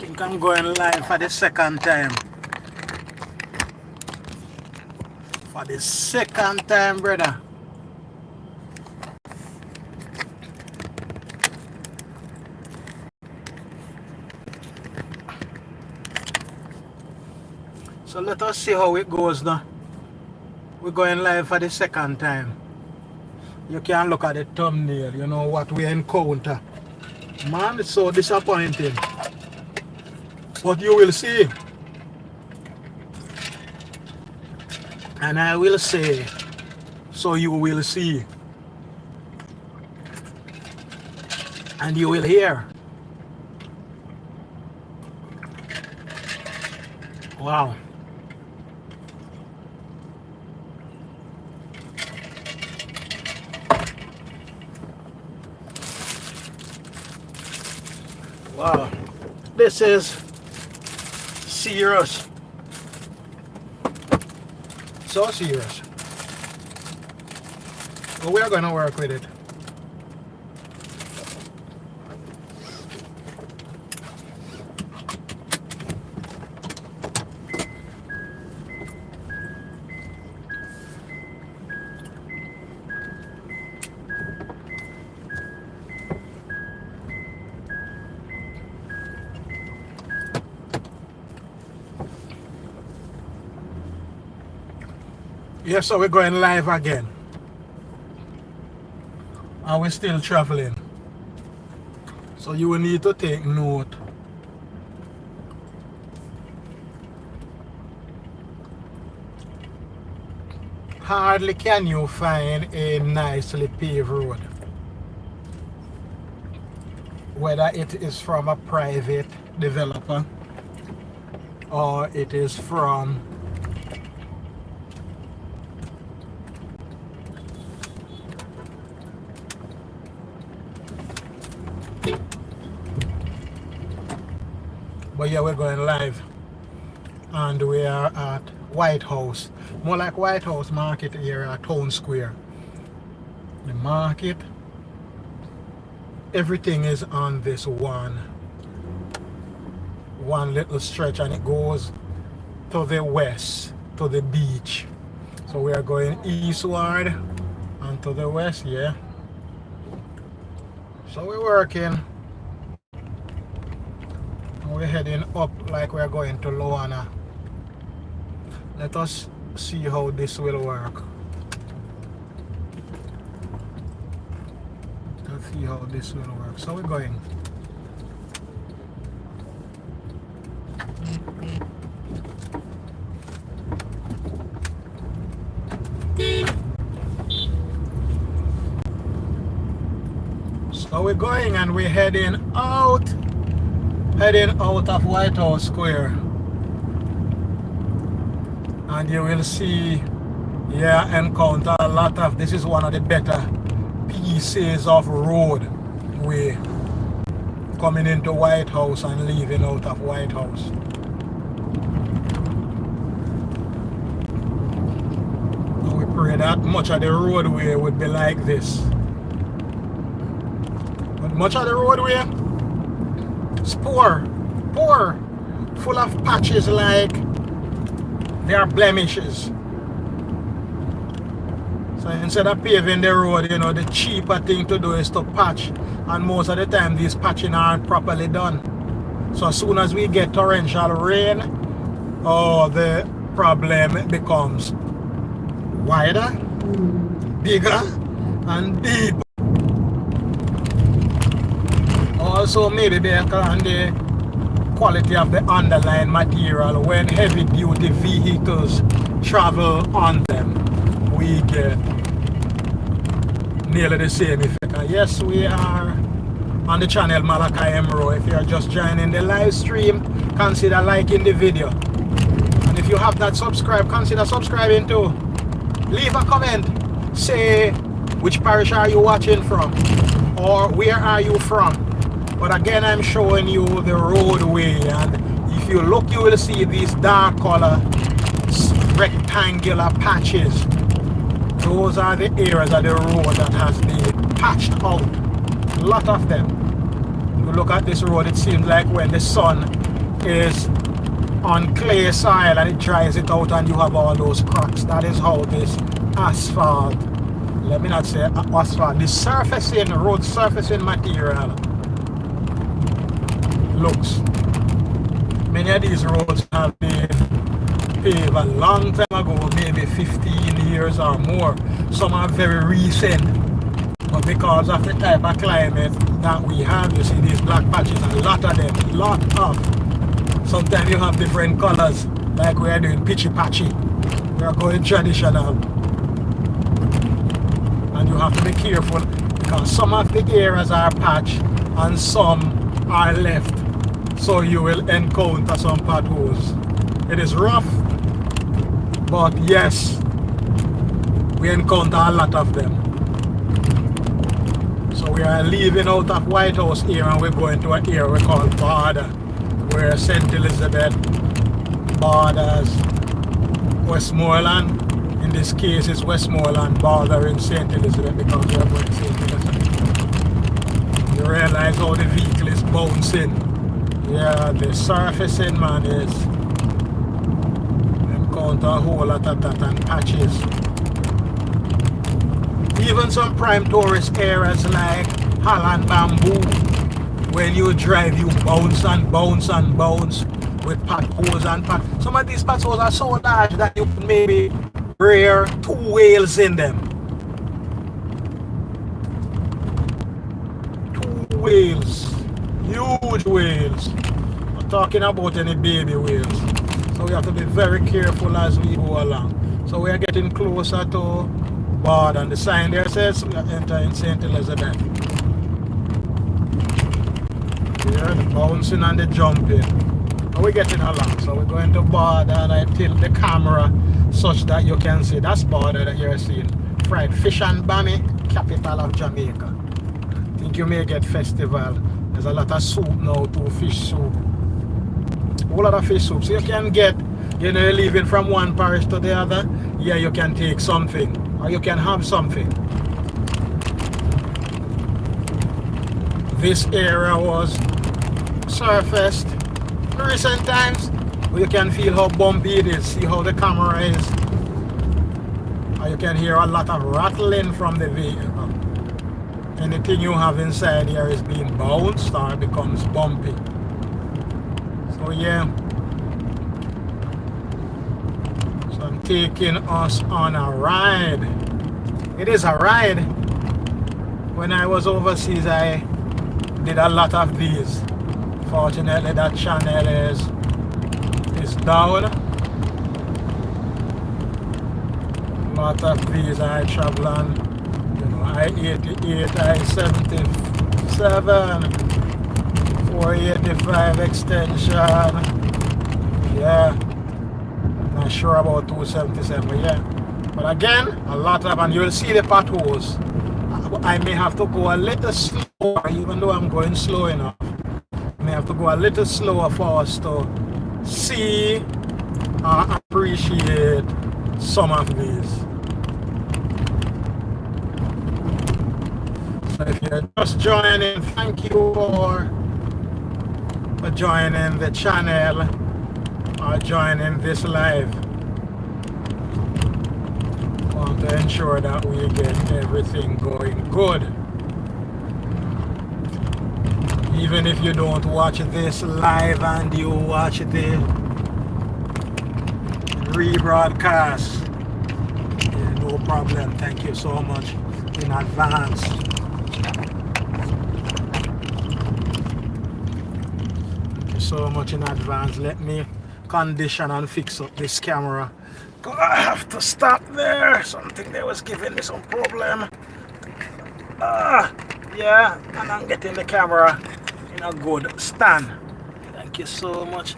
think I'm going live for the second time. For the second time, brother. So let us see how it goes now. We're going live for the second time. You can look at the thumbnail, you know what we encounter. Man, it's so disappointing. But you will see. And I will say, so you will see. And you will hear. Wow. Wow. This is serious. So serious. But we are going to work with it. Yes, so we're going live again. And we're still traveling. So you will need to take note. Hardly can you find a nicely paved road. Whether it is from a private developer or it is from but yeah, we're going live and we are at White House, more like White House Market area, Town Square. The market, everything is on this one little stretch, and it goes to the west, to the beach. So we are going eastward and to the west, yeah. So we're working. We're heading up like we're going to Loana. Let us see how this will work. Let's see how this will work. So we're going. So we're going and we're heading out of White House Square, and you will see, yeah, encounter a lot of, this is one of the better pieces of road way coming into White House and leaving out of White House. And we pray that much of the roadway would be like this. But much of the roadway is poor, full of patches like there are blemishes. So instead of paving the road, you know, the cheaper thing to do is to patch, and most of the time these patching aren't properly done. So as soon as we get torrential rain, oh, the problem becomes wider, bigger, and deep. Also maybe based on the quality of the underlying material. When heavy duty vehicles travel on them, we get nearly the same effect. Yes, we are on the channel Malachi Emro. If you are just joining the live stream, consider liking the video. And if you have not subscribed, consider subscribing too. Leave a comment. Say which parish are you watching from, or where are you from. But again, I'm showing you the roadway, and if you look, you will see these dark color rectangular patches. Those are the areas of the road that has been patched out. A lot of them. If you look at this road, it seems like when the sun is on clay soil and it dries it out and you have all those cracks. That is how this asphalt, let me not say asphalt, the surfacing, road surfacing material looks. Many of these roads have been paved a long time ago, maybe 15 years or more. Some are very recent, but because of the type of climate that we have, you see these black patches, a lot of them, lot of. Sometimes you have different colors, like we are doing pitchy patchy. We are going traditional. And you have to be careful because some of the areas are patched and some are left. So you will encounter some potholes. It is rough, but yes, we encounter a lot of them. So we are leaving out of White House here and we're going to an area we call Border, where St. Elizabeth borders Westmoreland. In this case, it's Westmoreland bordering St. Elizabeth because we are going to St. Elizabeth. You realize how the vehicle is bouncing. Yeah, the surfacing, man, is encounter a whole lot of that and patches. Even some prime tourist areas like Holland Bamboo, when you drive, you bounce and bounce and bounce with potholes and potholes. Some of these potholes are so large that you can maybe rear 2 whales in them. 2 whales. Huge whales. I'm talking about any baby whales. So we have to be very careful as we go along. So we are getting closer to Border, and the sign there says we are entering St. Elizabeth. Here, the bouncing and the jumping. And we're getting along. So we're going to Border and I tilt the camera such that you can see. That's Border that you're seeing. Fried fish and bami, capital of Jamaica. I think you may get festival. There's a lot of soup now too, fish soup. A whole lot of fish soup. So you can get, you know, you're leaving from one parish to the other. Yeah, you can take something. Or you can have something. This area was surfaced in recent times. But you can feel how bumpy it is. See how the camera is. Or you can hear a lot of rattling from the vehicle. Anything you have inside here is being bounced or it becomes bumpy. So yeah. So I'm taking us on a ride. It is a ride. When I was overseas, I did a lot of these. Fortunately, that channel is down. A lot of these I travel on. I-88, I-77, 485 extension. Yeah, not sure about 277, but yeah. But again, a lot of, and you'll see the potholes. I may have to go a little slower, even though I'm going slow enough. I may have to go a little slower for us to see and appreciate some of these. If you're just joining, thank you for joining the channel or joining this live. I want to ensure that we get everything going good. Even if you don't watch this live and you watch the rebroadcast, yeah, no problem. Thank you so much in advance. So much in advance. Let me condition and fix up this camera. I have to stop there. Something that was giving me some problem. Yeah, and I'm getting the camera in a good stand. Thank you so much.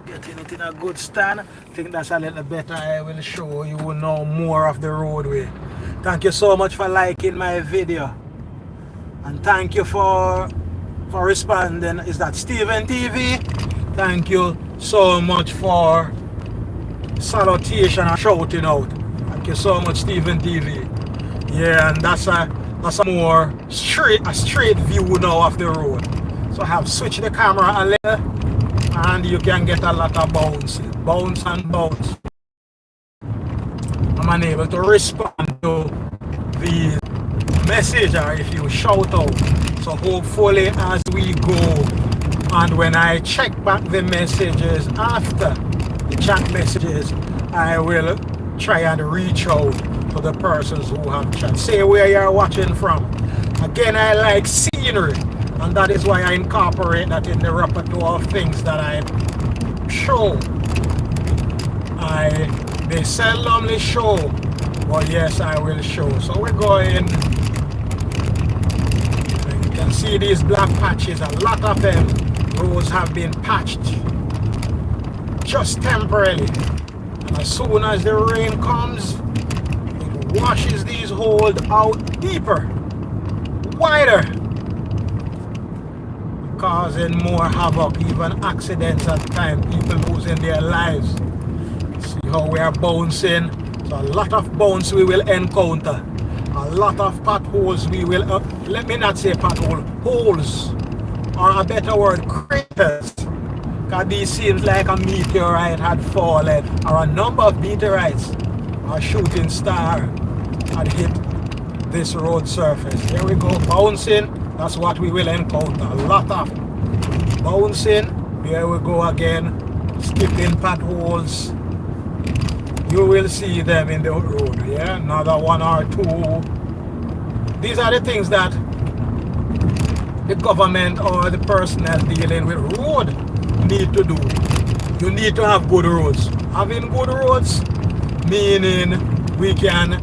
Getting it in a good stand. I think that's a little better. I will show you now more of the roadway. Thank you so much for liking my video. And thank you for responding. Is that Stephen TV? Thank you so much for salutation and shouting out. Thank you so much, Stephen TV. Yeah, and that's a more straight view now of the road. So I have switched the camera a little and you can get a lot of bounce and bounce. I'm unable to respond to the message or if you shout out. So hopefully as we go and when I check back the messages after the chat messages, I will try and reach out to the persons who have chat. Say where you're watching from. Again, I like scenery, and that is why I incorporate that in the repertoire of things that I show. They seldomly show, but yes, I will show. So we're going. You can see these black patches, a lot of them. Roads have been patched just temporarily. And as soon as the rain comes, it washes these holes out deeper, wider, causing more havoc, even accidents at times, people losing their lives. See how we are bouncing. So a lot of bounce we will encounter. A lot of potholes we will, let me not say pothole, holes, or a better word, craters. Because these seems like a meteorite had fallen, or a number of meteorites or shooting star had hit this road surface. Here we go, bouncing. That's what we will encounter. A lot of bouncing. There we go again, skipping potholes. You will see them in the road. Yeah, another one or two. These are the things that the government or the personnel dealing with road need to do. You need to have good roads. Having good roads meaning we can